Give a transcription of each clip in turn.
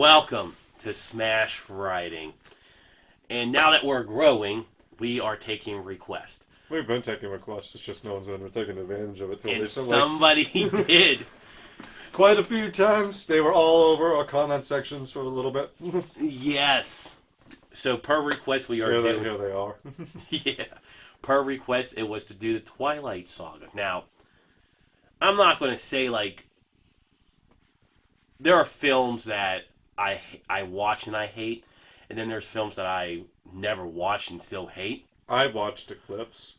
Welcome to Smash Writing. And now that we're growing, we are taking requests. We've been taking requests, it's just no one's been taking advantage of it till And recently. somebody did. Quite a few times. They were all over our comment sections for a little bit. Yes. So per request we are doing... Here they are. Yeah. Per request it was to do the Twilight Saga. Now, I'm not going to say there are films that I watch and I hate, and then there's films that I never watched and still hate. I watched Eclipse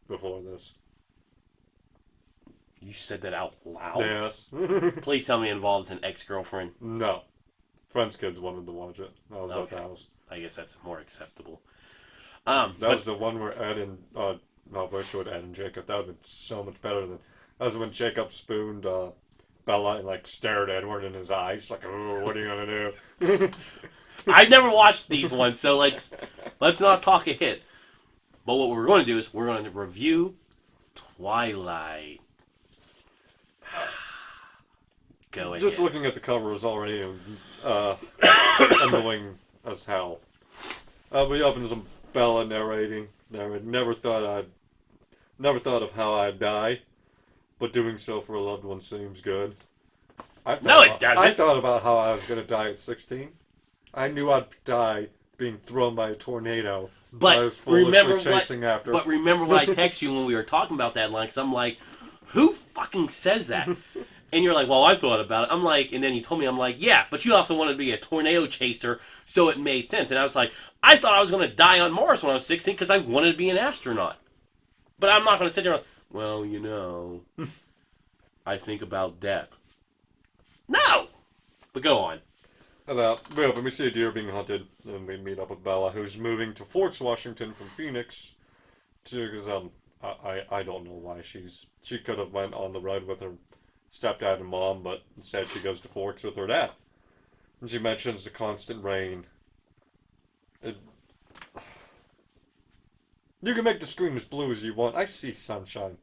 before this. You said that out loud? Yes. Please tell me it involves an ex-girlfriend. No. Friends' kids wanted to watch it. I was at the house. I guess that's more acceptable. That was the one where Ed and... no, I showed Ed and Jacob. That would have been so much better than... That was when Jacob spooned Bella and stared Edward in his eyes. Oh, what are you going to do? I've never watched these ones, so let's not talk a hit. But what we're going to do is we're going to review Twilight. Go ahead. Just looking at the cover is already annoying as hell. We opened some Bella narrating. Never thought of how I'd die, but doing so for a loved one seems good. It doesn't. I thought about how I was going to die at 16. I knew I'd die being thrown by a tornado. But I was foolishly chasing after. But remember what I texted you when we were talking about that line? Because I'm like, who fucking says that? And you're like, well, I thought about it. I'm like, and then you told me, I'm like, yeah, but you also wanted to be a tornado chaser, so it made sense. And I was like, I thought I was going to die on Mars when I was 16 because I wanted to be an astronaut. But I'm not going to sit there and, well, I think about death. No! But go on. And we see a deer being hunted, and we meet up with Bella, who's moving to Forks, Washington from Phoenix. Because I don't know why she could have went on the road with her stepdad and mom, but instead she goes to Forks with her dad. And she mentions the constant rain. You can make the screen as blue as you want. I see sunshine.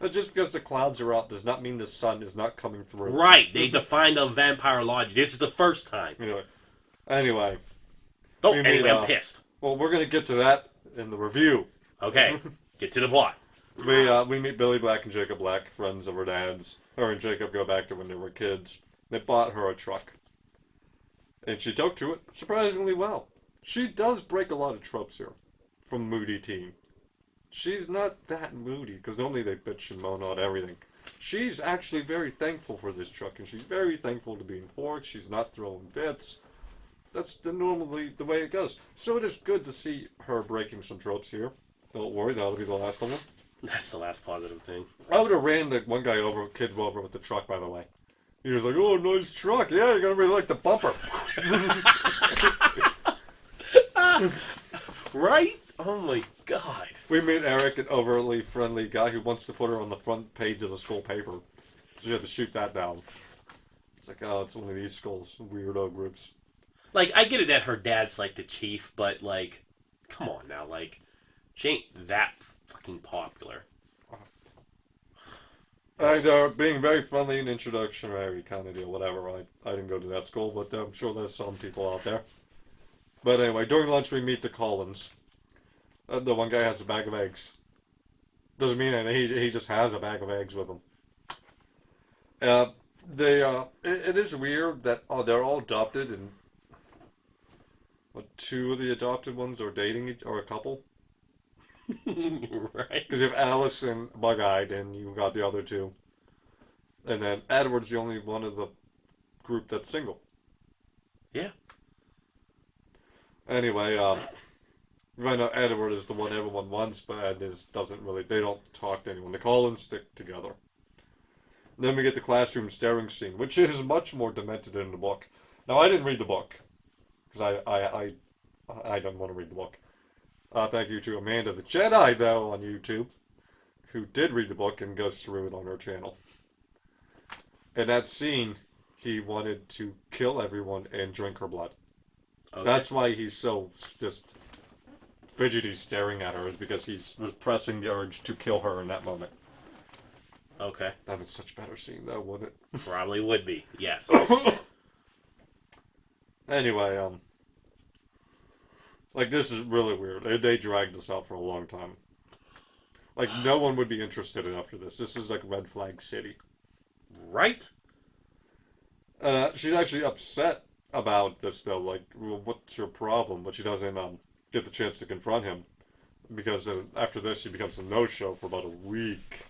But just because the clouds are out does not mean the sun is not coming through. Right. They defined on vampire logic. This is the first time. Anyway. I'm pissed. Well, we're going to get to that in the review. Okay. Get to the plot. We meet Billy Black and Jacob Black, friends of her dad's. Her and Jacob go back to when they were kids. They bought her a truck. And she took to it surprisingly well. She does break a lot of tropes here from moody teen. She's not that moody, because normally they bitch and moan on everything. She's actually very thankful for this truck, and she's very thankful to be in Forks. She's not throwing fits. That's normally the way it goes. So it is good to see her breaking some tropes here. Don't worry, that'll be the last of them. That's the last positive thing. I would have ran the one guy kid over with the truck, by the way. He was like, oh, nice truck. Yeah, you're going to really like the bumper. Right? Oh my god. We meet Eric, an overly friendly guy who wants to put her on the front page of the school paper. So you have to shoot that down. It's like, oh, it's one of these schools, weirdo groups. I get it that her dad's the chief, but come on now, she ain't that fucking popular. And being very friendly and introductory kind of deal, whatever. I didn't go to that school, but I'm sure there's some people out there. But anyway, during lunch we meet the Collins. The one guy has a bag of eggs. Doesn't mean anything. He just has a bag of eggs with him. It is weird that they're all adopted, and two of the adopted ones are dating or a couple. Right. Because you have Alice and Bug-Eyed, and you got the other two, and then Edward's the only one of the group that's single. Yeah. Anyway, right now, Edward is the one everyone wants, but they don't talk to anyone. They call and stick together. And then we get the classroom staring scene, which is much more demented in the book. Now, I didn't read the book, because I don't want to read the book. Thank you to Amanda the Jedi, though, on YouTube, who did read the book and goes through it on her channel. In that scene, he wanted to kill everyone and drink her blood. Okay. That's why he's so just fidgety staring at her, is because he's repressing the urge to kill her in that moment. Okay. That was such a better scene, though, wouldn't it? Probably would be, yes. Anyway, like, this is really weird. They dragged this out for a long time. Like, no one would be interested in after this. This is like red flag city. Right? She's actually upset about this though. Like, well, what's your problem? But she doesn't get the chance to confront him because after this, she becomes a no-show for about a week.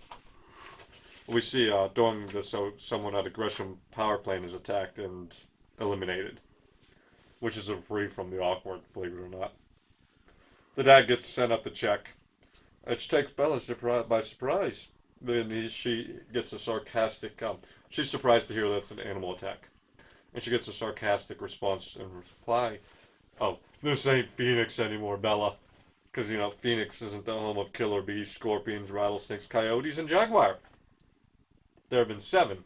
We see during this, so someone at a Gresham power plant is attacked and eliminated, which is a free from the awkward, believe it or not. The dad gets sent up to check. It takes Bella by surprise. Then she gets a sarcastic. She's surprised to hear that's an animal attack, and she gets a sarcastic response in reply. Oh, this ain't Phoenix anymore, Bella, because Phoenix isn't the home of killer bees, scorpions, rattlesnakes, coyotes, and jaguar. There have been 7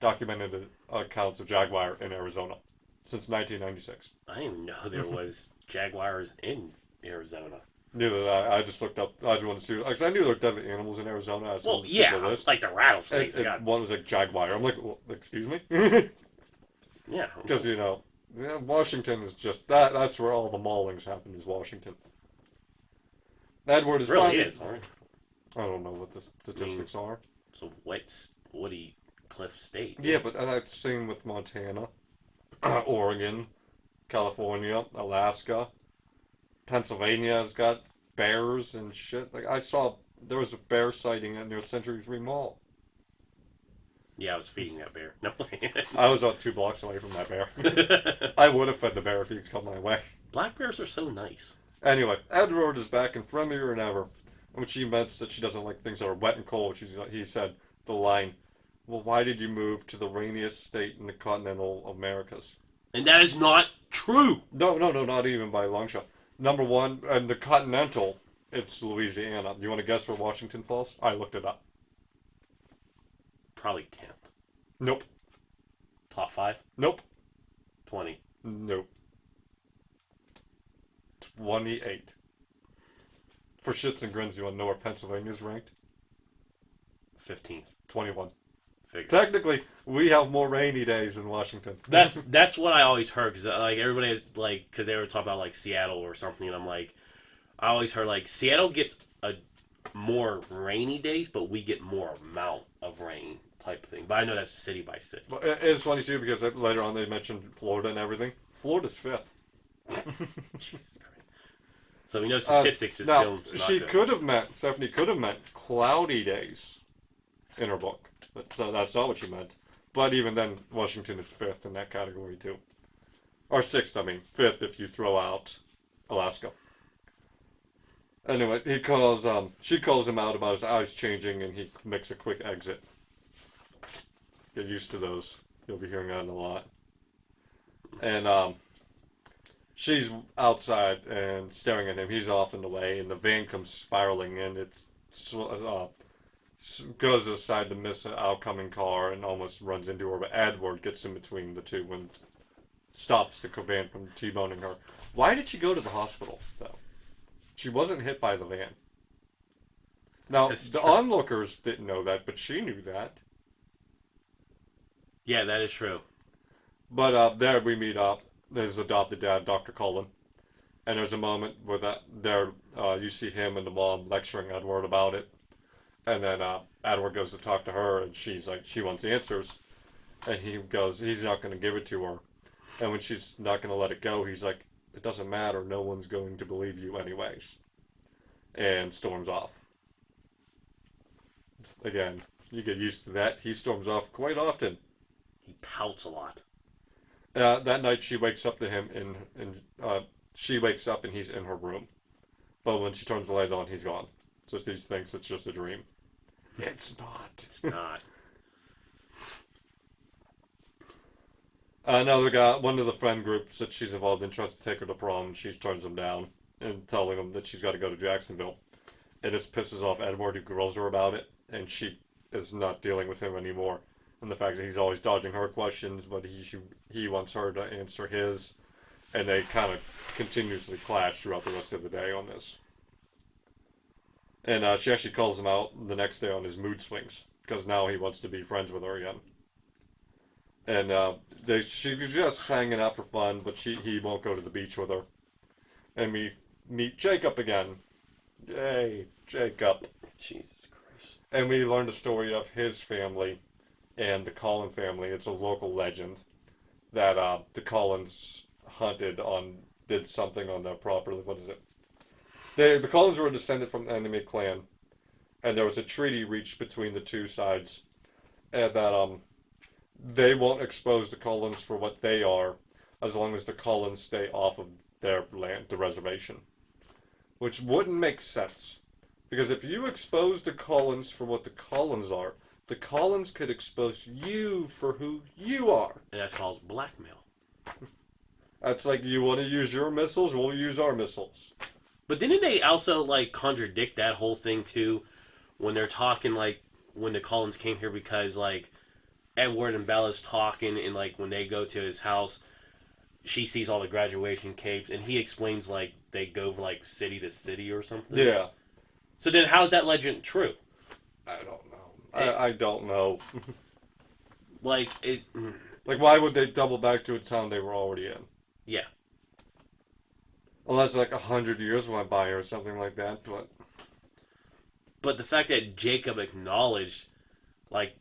documented accounts of jaguar in Arizona since 1996. I didn't even know there was jaguars in Arizona. Neither did I. I just looked up. I just wanted to see. Like, I knew there were deadly animals in Arizona. I Well, the yeah, list. like the rattlesnakes. One was like jaguar. I'm like, well, excuse me? Yeah. Because, Washington is just that. That's where all the maulings happen, is Washington. Edward is really finally, is, aren't it? I don't know what the statistics are. It's a wet, woody cliff state. Yeah, but that's the same with Montana, Oregon, California, Alaska. Pennsylvania has got bears and shit. Like, I saw there was a bear sighting near Century 3 Mall. Yeah, I was feeding that bear. No way. I was about 2 blocks away from that bear. I would have fed the bear if he'd come my way. Black bears are so nice. Anyway, Edward is back and friendlier than ever. And when she admits that she doesn't like things that are wet and cold, he said the line, "Well, why did you move to the rainiest state in the continental Americas?" And that is not true. No, not even by a long shot. Number 1, and the continental, it's Louisiana. You want to guess where Washington falls? I looked it up. Probably 10th. Nope. Top 5? Nope. 20. Nope. 28. For shits and grins, you want to know where Pennsylvania's ranked? 15th. 21. Figure. Technically, we have more rainy days in Washington. That's what I always heard, because like everybody is like, because they were talking about like Seattle or something, and I'm like, I always heard like Seattle gets a more rainy days, but we get more amount of rain type of thing. But I know that's city by city. But it's funny too because later on they mentioned Florida and everything. Florida's 5th. Jesus Christ. So we know statistics is now, still not she good. could have meant, Stephanie could have meant cloudy days in her book. So that's not what she meant. But even then, Washington is 5th in that category too. Or 6th, I mean. 5th if you throw out Alaska. Anyway, she calls him out about his eyes changing and he makes a quick exit. Get used to those. You'll be hearing that a lot. And she's outside and staring at him. He's off in the way, and the van comes spiraling in. It goes aside to miss an outcoming car and almost runs into her. But Edward gets in between the two and stops the van from T-boning her. Why did she go to the hospital, though? She wasn't hit by the van. Now, the onlookers didn't know that, but she knew that. Yeah, that is true. But there we meet up. His adopted dad, Dr. Cullen. And there's a moment where you see him and the mom lecturing Edward about it. And then Edward goes to talk to her, and she's like, she wants answers. And he goes, he's not going to give it to her. And when she's not going to let it go, he's like, it doesn't matter, no one's going to believe you anyways. And storms off. Again, you get used to that. He storms off quite often. He pouts a lot. That night she wakes up to him she wakes up and he's in her room. But when she turns the light on, he's gone. So she thinks it's just a dream. It's not. It's not. Another guy, one of the friend groups that she's involved in, tries to take her to prom, and she turns him down and telling him that she's got to go to Jacksonville. It just pisses off Edward, who grills her about it, and she is not dealing with him anymore. And the fact that he's always dodging her questions, but he wants her to answer his, and they kind of continuously clash throughout the rest of the day on this. And she actually calls him out the next day on his mood swings, because now he wants to be friends with her again. And she was just hanging out for fun, but he won't go to the beach with her. And we meet Jacob again. Yay, Jacob. Jesus Christ. And we learn the story of his family and the Collin family. It's a local legend that the Collins did something on their property. What is it? The Collins were descended from an enemy clan, and there was a treaty reached between the two sides, and that they won't expose the Collins for what they are, as long as the Collins stay off of their land, the reservation. Which wouldn't make sense. Because if you expose the Collins for what the Collins are, the Collins could expose you for who you are. And that's called blackmail. That's like, you want to use your missiles, we'll use our missiles. But didn't they also, like, contradict that whole thing, too? When they're talking, like, when the Collins came here, because, like, Edward and Bella's talking, and, like, when they go to his house, she sees all the graduation capes, and he explains, like, they go from, like, city to city or something. Yeah. So then how's that legend true? I don't know. I don't know. Like, it... Like, why would they double back to a town they were already in? Yeah. Unless, like, 100 years went by or something like that, but... But the fact that Jacob acknowledged, like,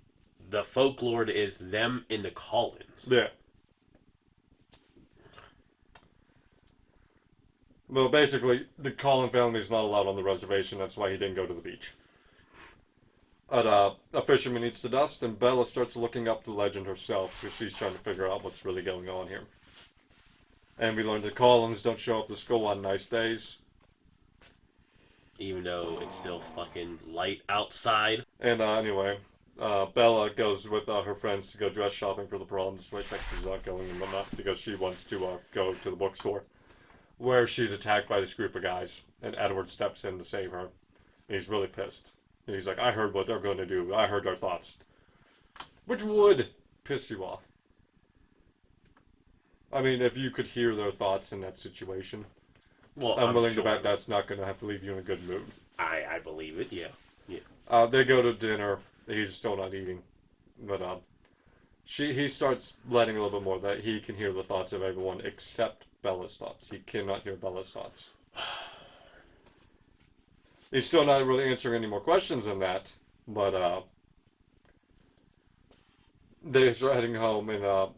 the folklore is them in the Collins. Yeah. Well, basically, the Collin family is not allowed on the reservation. That's why he didn't go to the beach. But a fisherman eats the dust, and Bella starts looking up the legend herself, because she's trying to figure out what's really going on here. And we learn the Collins don't show up to school on nice days. Even though it's still fucking light outside. And anyway, Bella goes with her friends to go dress shopping for the prom, despite that she's not going and whatnot, because she wants to go to the bookstore, where she's attacked by this group of guys, and Edward steps in to save her. And he's really pissed. And he's like, I heard what they're going to do. I heard their thoughts. Which would piss you off. I mean, if you could hear their thoughts in that situation, Well, I'm willing sure. to bet that's not going to have to leave you in a good mood. I believe it, yeah. They go to dinner. He's still not eating. But he starts letting a little bit more that he can hear the thoughts of everyone except Bella's thoughts. He cannot hear Bella's thoughts. He's still not really answering any more questions than that. But they start heading home, and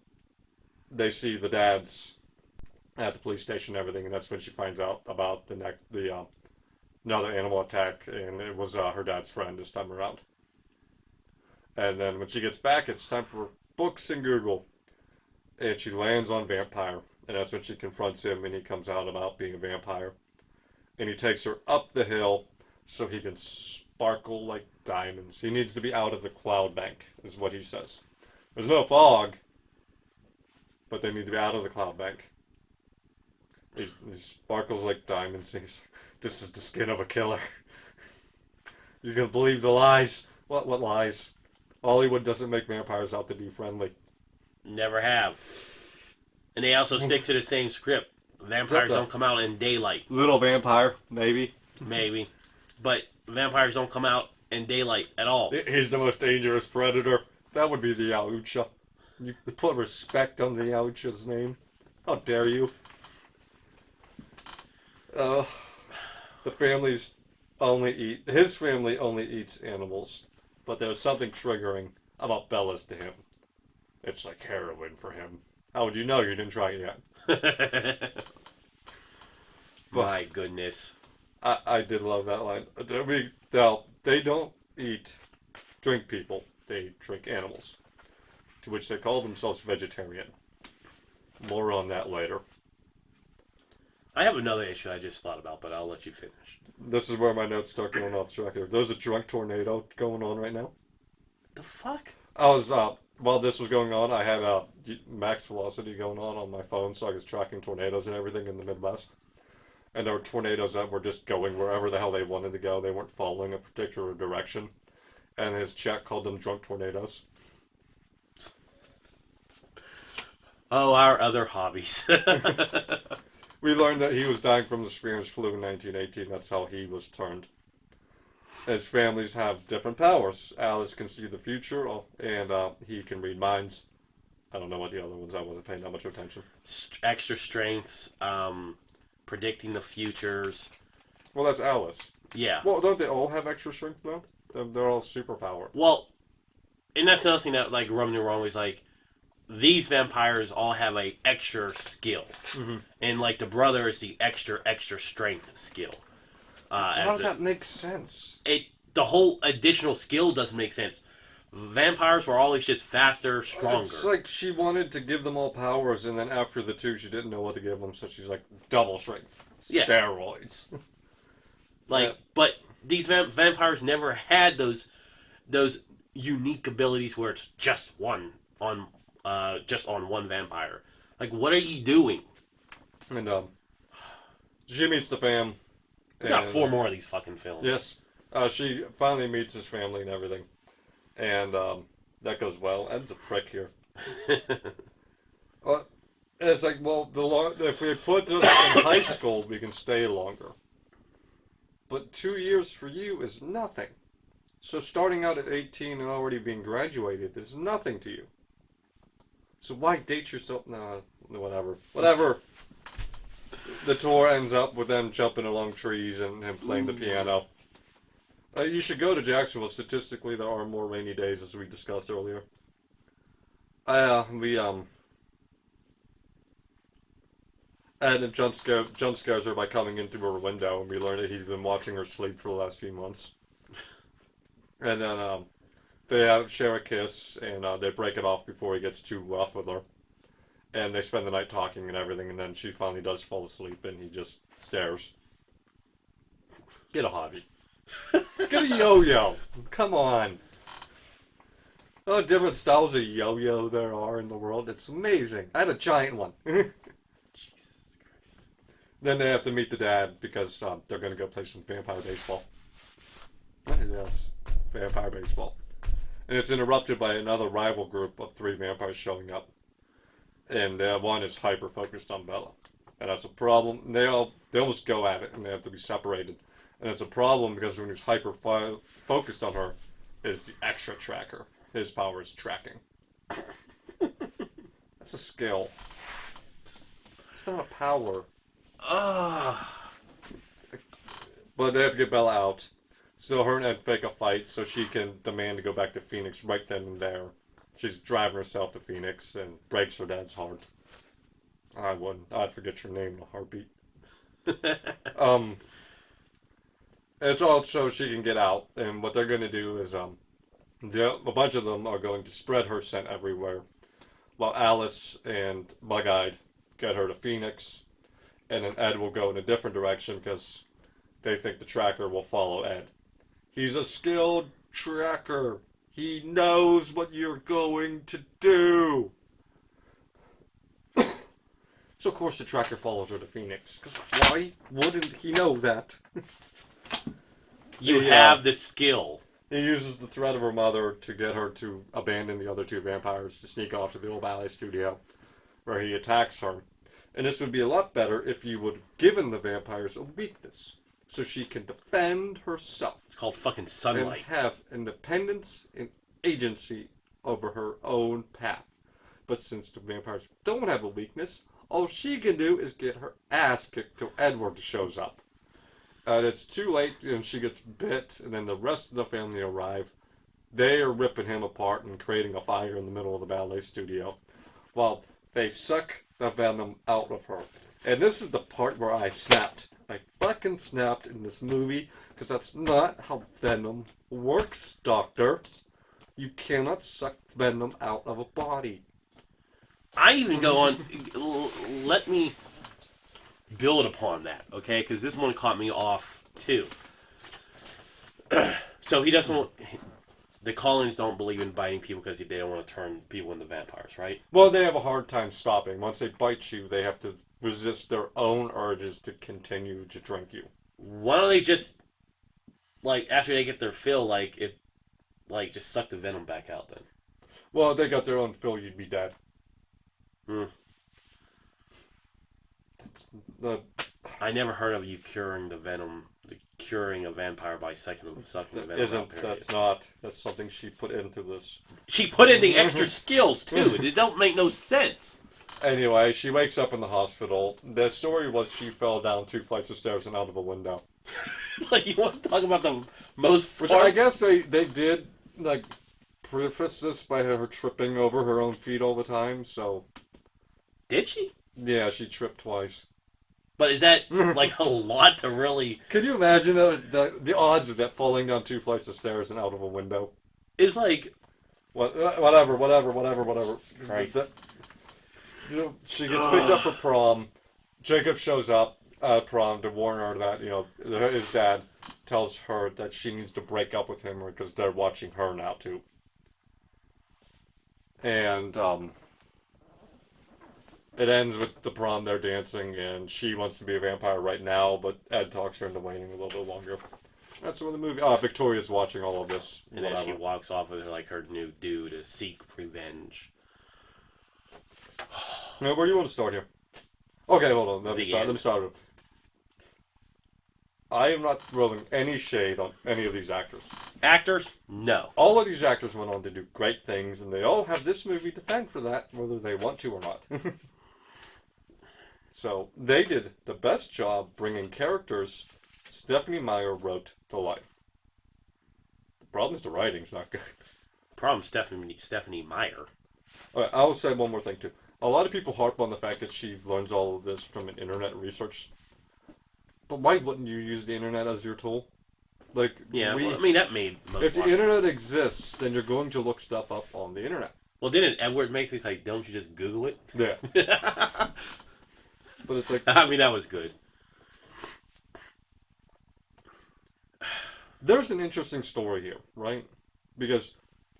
they see the dads at the police station and everything, and that's when she finds out about another animal attack, and it was her dad's friend this time around. And then when she gets back, it's time for books and Google, and she lands on vampire, and that's when she confronts him, and he comes out about being a vampire, and he takes her up the hill so he can sparkle like diamonds. He needs to be out of the cloud bank, is what he says. There's no fog, but they need to be out of the cloud bank. He sparkles like diamonds. This is the skin of a killer. You're gonna believe the lies. What lies? Hollywood doesn't make vampires out to be friendly. Never have. And they also stick to the same script. Vampires don't come out in daylight. Little vampire, maybe. Maybe. But vampires don't come out in daylight at all. He's the most dangerous predator. That would be the Yautja. You put respect on the Yautja's name. How dare you? His family only eats animals, but there's something triggering about Bella's to him. It's like heroin for him. How would you know? You didn't try it yet. My goodness. I did love that line. They don't drink people. They drink animals, to which they call themselves vegetarian. More on that later. I have another issue I just thought about, but I'll let you finish. This is where my notes start going off track here. There's a drunk tornado going on right now. The fuck? While this was going on, I had max velocity going on my phone, so I was tracking tornadoes and everything in the Midwest. And there were tornadoes that were just going wherever the hell they wanted to go. They weren't following a particular direction. And his chat called them drunk tornadoes. Oh, our other hobbies. We learned that he was dying from the Spanish flu in 1918. That's how he was turned. His families have different powers. Alice can see the future, and he can read minds. I don't know what the other ones. I wasn't paying that much attention. Extra strengths, predicting the futures. Well, that's Alice. Yeah. Well, don't they all have extra strength though? They're all superpowered. Well, and that's another thing that like rubbed me wrong was like these vampires all have a extra skill, and like the brother is the extra strength skill. How does that make sense? The whole additional skill doesn't make sense. Vampires were always just faster, stronger. It's like she wanted to give them all powers, and then after the two, she didn't know what to give them, so she's like, double strength. Yeah. Steroids. But these vampires never had those unique abilities where it's just on one vampire. Like, what are you doing? And she meets the fam. We got 4 more of these fucking films. Yes. She finally meets his family and everything. And that goes well. Ed's a prick here. It's like, well, if we put them in high school, we can stay longer. But 2 years for you is nothing. So starting out at 18 and already being graduated is nothing to you. So why date yourself? No, whatever. Whatever. The tour ends up with them jumping along trees and him playing the piano. You should go to Jacksonville. Statistically, there are more rainy days, as we discussed earlier. And jump scares her by coming in through her window, and we learn that he's been watching her sleep for the last few months. And then they share a kiss, and they break it off before he gets too rough with her. And they spend the night talking and everything, and then she finally does fall asleep, and he just stares. Get a hobby. Get a yo-yo. Come on. Oh, different styles of yo-yo there are in the world. It's amazing. I had a giant one. Jesus Christ. Then they have to meet the dad because they're going to go play some vampire baseball. Yes, vampire baseball. And it's interrupted by another rival group of 3 vampires showing up. And one is hyper-focused on Bella. And that's a problem. They almost go at it, and they have to be separated. And it's a problem because when he's hyper-focused on her, is the extra tracker. His power is tracking. That's a skill. It's not a power. But they have to get Bella out. So her and Ed fake a fight so she can demand to go back to Phoenix right then and there. She's driving herself to Phoenix and breaks her dad's heart. I wouldn't. I'd forget your name in a heartbeat. It's all so she can get out. And what they're going to do is a bunch of them are going to spread her scent everywhere. While Alice and Bug-Eyed get her to Phoenix. And then Ed will go in a different direction because they think the tracker will follow Ed. He's a skilled tracker. He knows what you're going to do. So, of course, the tracker follows her to Phoenix. Because why wouldn't he know that? You have the skill. He uses the threat of her mother to get her to abandon the other 2 vampires to sneak off to the old ballet studio, where he attacks her. And this would be a lot better if you would have given the vampires a weakness, so she can defend herself. It's called fucking sunlight. And have independence and agency over her own path. But since the vampires don't have a weakness, all she can do is get her ass kicked till Edward shows up. And it's too late, and she gets bit, and then the rest of the family arrive. They are ripping him apart and creating a fire in the middle of the ballet studio, while they suck the venom out of her. And this is the part where I snapped. I fucking snapped in this movie, because that's not how venom works, Doctor. You cannot suck venom out of a body. I even go on. Let me build upon that, okay? Because this one caught me off too. So he doesn't want. The Collins don't believe in biting people because they don't want to turn people into vampires, right? Well, they have a hard time stopping. Once they bite you, they have to resist their own urges to continue to drink you. Why don't they just, like, after they get their fill, just suck the venom back out then? Well, if they got their own fill, you'd be dead. I never heard of you curing the venom The curing a vampire by sucking the venom. That's something she put into this. She put in the extra skills, too. It don't make no sense. Anyway, she wakes up in the hospital. The story was she fell down 2 flights of stairs and out of a window. Like, you want to talk about the most... Which I guess they did, like, preface this by her tripping over her own feet all the time, so... Did she? Yeah, she tripped twice. But is that, like, a lot to really... Could you imagine the odds of that falling down 2 flights of stairs and out of a window? It's like... Whatever. Christ. She gets picked up for prom. Jacob shows up at prom to warn her that, his dad tells her that she needs to break up with him because they're watching her now, too. And, it ends with the prom, they're dancing, and she wants to be a vampire right now, but Ed talks her into waiting a little bit longer. That's where the movie... Victoria's watching all of this. And then she walks off with her new dude to seek revenge. Now, where do you want to start here? Okay, hold on. Let me start. I am not throwing any shade on any of these actors. Actors? No. All of these actors went on to do great things, and they all have this movie to thank for that, whether they want to or not. So, they did the best job bringing characters Stephenie Meyer wrote to life. The problem is the writing's not good. Problem Stephenie Meyer. Alright, I will say one more thing, too. A lot of people harp on the fact that she learns all of this from an internet research. But why wouldn't you use the internet as your tool? Like, yeah, that made most If the internet exists, then you're going to look stuff up on the internet. Well, didn't Edward make things like, don't you just Google it? Yeah. But it's like... I mean, that was good. There's an interesting story here, right? Because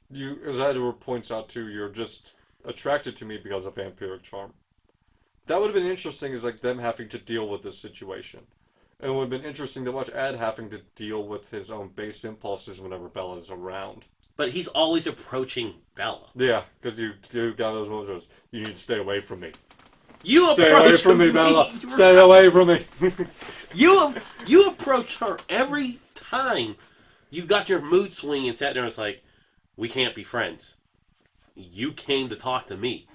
you, as Edward points out too, you're just attracted to me because of vampiric charm. That would have been interesting, is like them having to deal with this situation. And it would have been interesting to watch Ed having to deal with his own base impulses whenever Bella's around. But he's always approaching Bella. Yeah, because you got those moments. You need to stay away from me. Stay away from me, Bella. Stay away from me. You approach her every time you got your mood swing and sat there and was like, we can't be friends. You came to talk to me.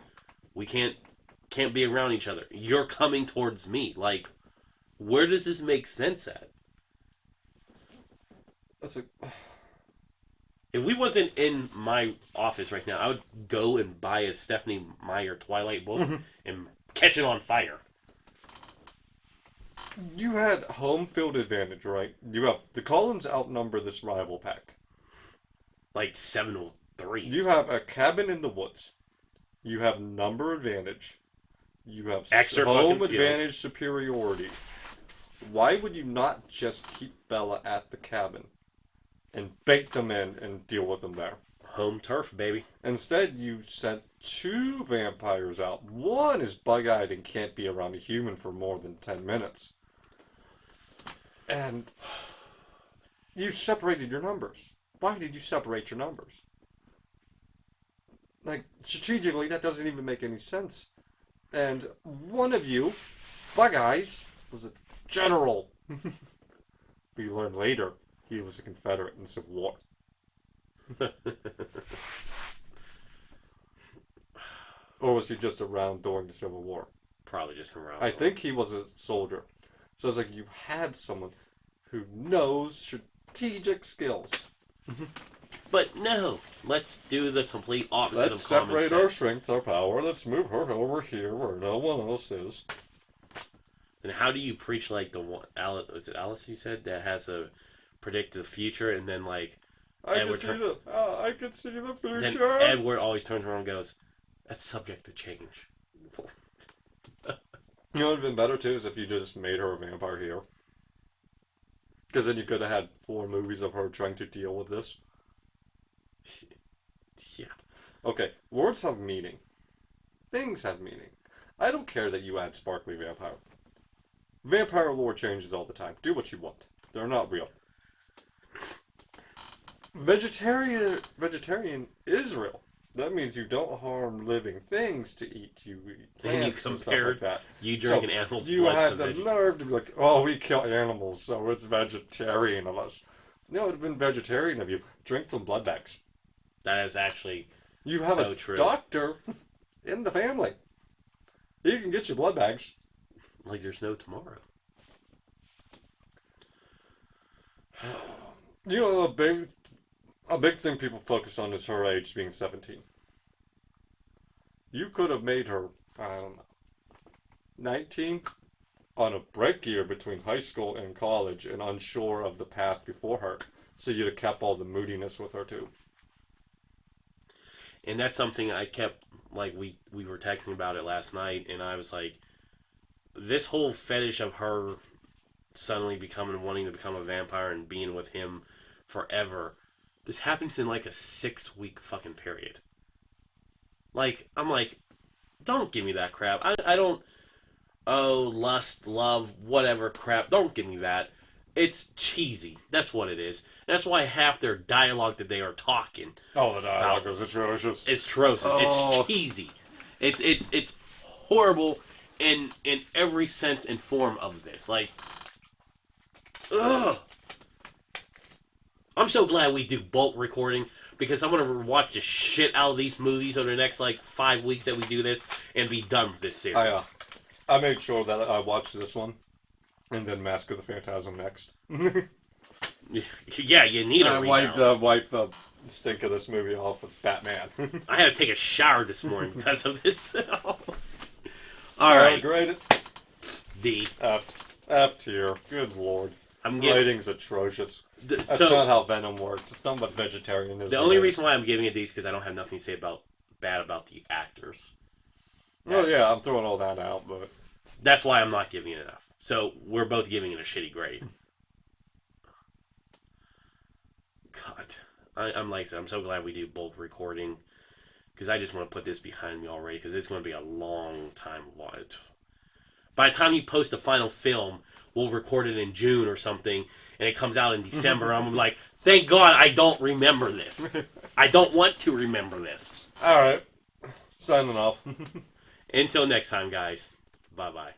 We can't be around each other. You're coming towards me. Like, where does this make sense at? If we wasn't in my office right now, I would go and buy a Stephenie Meyer Twilight book and catch it on fire. You had home field advantage, right? The Collins outnumber this rival pack. Like 7-3. You have a cabin in the woods. You have number advantage. You have extra home advantage superiority. Why would you not just keep Bella at the cabin and bait them in and deal with them there? Home turf, baby. Instead, you sent 2 vampires out. One is bug-eyed and can't be around a human for more than 10 minutes. And you separated your numbers. Why did you separate your numbers? Like, strategically, that doesn't even make any sense. And one of you, Bug-Eyes, was a general. We learned later he was a Confederate in the Civil War. Or was he just around during the Civil War? Probably just around. I think he was a soldier. So it's like you had someone who knows strategic skills. But no, let's do the complete opposite Let's of common sense. separate our strength, our power. Let's move her over here where no one else is. And how do you preach like the one? Was it Alice you said that has to predict the future, and then like I can see the future. Then Edward always turns around and goes, "That's subject to change." You know what would have been better too is if you just made her a vampire here. Because then you could have had 4 movies of her trying to deal with this. Yeah. Okay, words have meaning. Things have meaning. I don't care that you add sparkly vampire. Vampire lore changes all the time. Do what you want. They're not real. Vegetarian is real. That means you don't harm living things to eat. You eat And you plants and stuff compared like that. you drinking animal You blood had to the veggie. nerve to be like, oh, we kill animals, so it's vegetarian of us. No, it would have been vegetarian of you. Drink from blood bags. That is actually You have so a true. doctor in the family. He can get you blood bags. Like there's no tomorrow. You know, a big thing people focus on is her age being 17. You could have made her, I don't know, 19 on a break year between high school and college and unsure of the path before her. So you'd have kept all the moodiness with her too. And that's something I kept, like, we were texting about it last night, and I was like, this whole fetish of her suddenly wanting to become a vampire and being with him forever, this happens in like a 6-week fucking period. Like, I'm like, don't give me that crap. I don't, lust, love, whatever crap. Don't give me that. It's cheesy. That's what it is. That's why half their dialogue that they are talking. Oh, the dialogue is atrocious. It's atrocious. Oh. It's cheesy. It's horrible in every sense and form of this. Like, ugh. I'm so glad we do bulk recording because I'm gonna watch the shit out of these movies over the next like 5 weeks that we do this and be done with this series. I made sure that I watched this one and then Mask of the Phantasm next. Yeah, you need a rebound. Wiped the stink of this movie off with Batman. I had to take a shower this morning because of this. All right, Grade it. D. F tier. Good lord. I'm giving. Writing's atrocious. That's So not how Venom works. It's not what vegetarianism the only is. reason why I'm giving it D is because I don't have nothing to say bad about the actors. Well, yeah, I'm throwing all that out, but That's why I'm not giving it enough. So we're both giving it a shitty grade. God, I'm like I said, I'm so glad we do bulk recording because I just want to put this behind me already because it's going to be a long time. By the time you post the final film, we'll record it in June or something, and it comes out in December. I'm like, thank God I don't remember this. I don't want to remember this. all right. Signing off. Until next time, guys. Bye-bye.